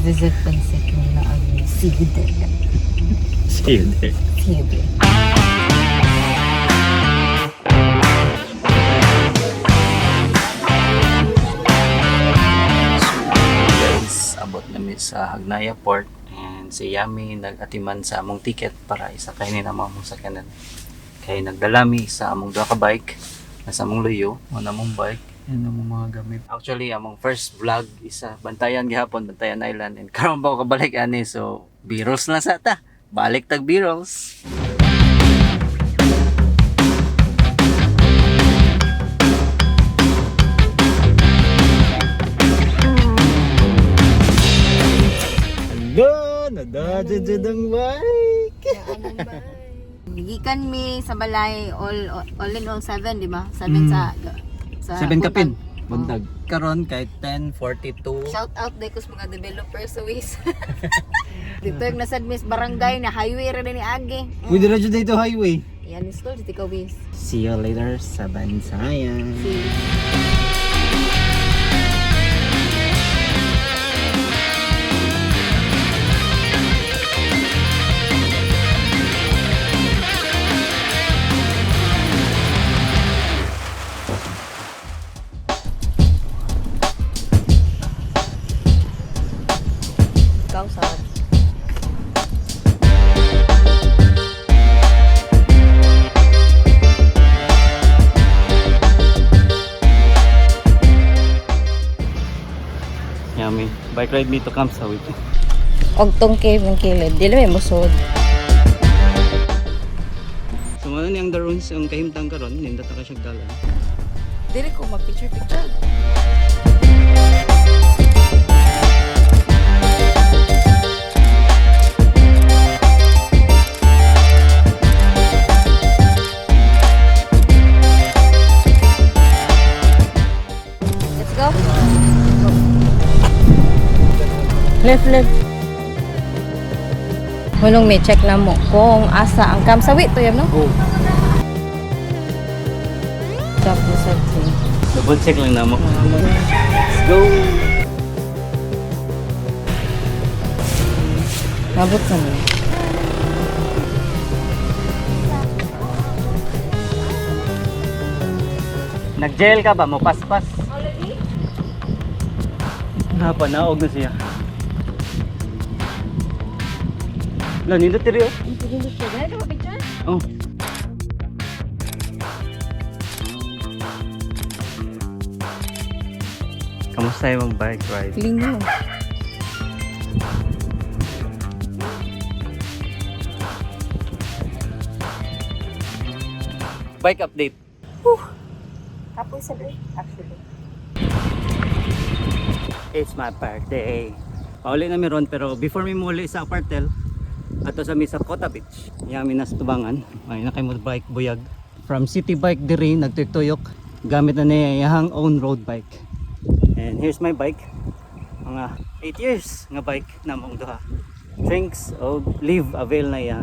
visit Pansit na ang Sigde. Sige. Sigde. Guys, abot namin sa Hagnaya Port and si Yami nag-atiman sa among ticket para isakay ni naman among sakyanan. Kaya nagdalami sa among duha ka bike, nasa among luyo, na among bike, and among mga gamit. Actually, among first vlog isa Bantayan gihapon, Bantayan Island, and karon ba ko kabalik ani, so B-rolls na sa ta. Balik tag B-rolls. Hello! Nadadjad ang bike! Gikan mi sa balay all in all 7, di ba? 7 Mm. sa 7 kapin. Buntag. Bundag. Karon kay 10:42. Shout out day kus mga developers sa Waze. Dito yung nasa Miss Barangay na highway rin ni Agi. Pwede na dyan dito highway. Yan is called Tika Waze. See you later sa Bansayan. See. Ikaw sa Yummy. Bike ride me to Kamsawit. og tong cave ng kilid. Dili may musod. So ano niyang darons yung kahimtang karon, nindot na ka siyang dalan. Dili ko mag-picture. Let's go. Left. Hulong may check na mo kung asa ang Kamsawit to yun, no? Oh, Tapos sa double check lang namo. Let's go! Mabot sa mo. Nag-jail ka ba mo? Paspas? Napanaog na siya. Lang, nindot tiri oh. Oh. Kamusta yung bike ride? Lingaw. Bike update. Tapos sa day, actually. It's my birthday. Pauli na meron pero before mi muli sa apartel ato sa mi sa Kota Beach. Yami na sa tubangan. May na kay mo bike buyag. From city bike diri nagtuyok gamit na ni yahang own road bike. And here's my bike. Mga 8 years nga bike na mong duha. Thanks o leave avail na ya.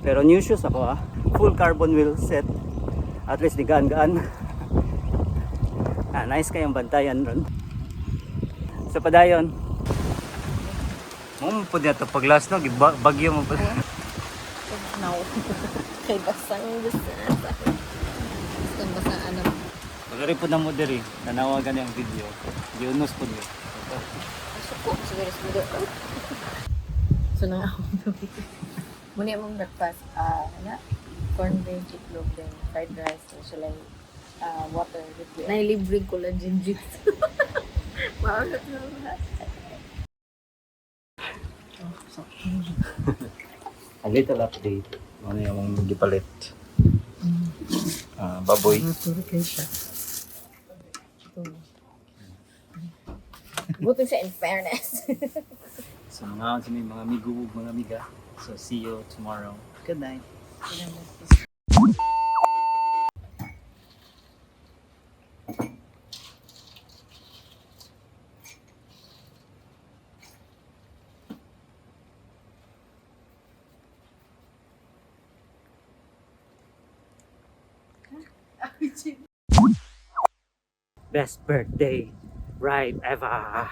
Pero new shoes ako ah. Full carbon wheel set. At least di gaan-gaan. Nice kayong bantayan ron. Sa padayon. Mo po dito pag last no bagyo mo pa. Now. Kay basang gusto. Gusto basa ano. Pagari po na mo diri, nanawagan yung video. Yunus po niyo. Suko siguro. So na ako. Muna mong breakfast, corned beef, itlog, then fried rice, usually water with nailibreng collagen juice. Maunat na lahat. A little update. Ano yung gipalit? Baboy. Puro kayo siya. Buti siya in fairness. So mga sa mga amigo, mga amiga. So see you tomorrow. Good night. Best birthday ride ever.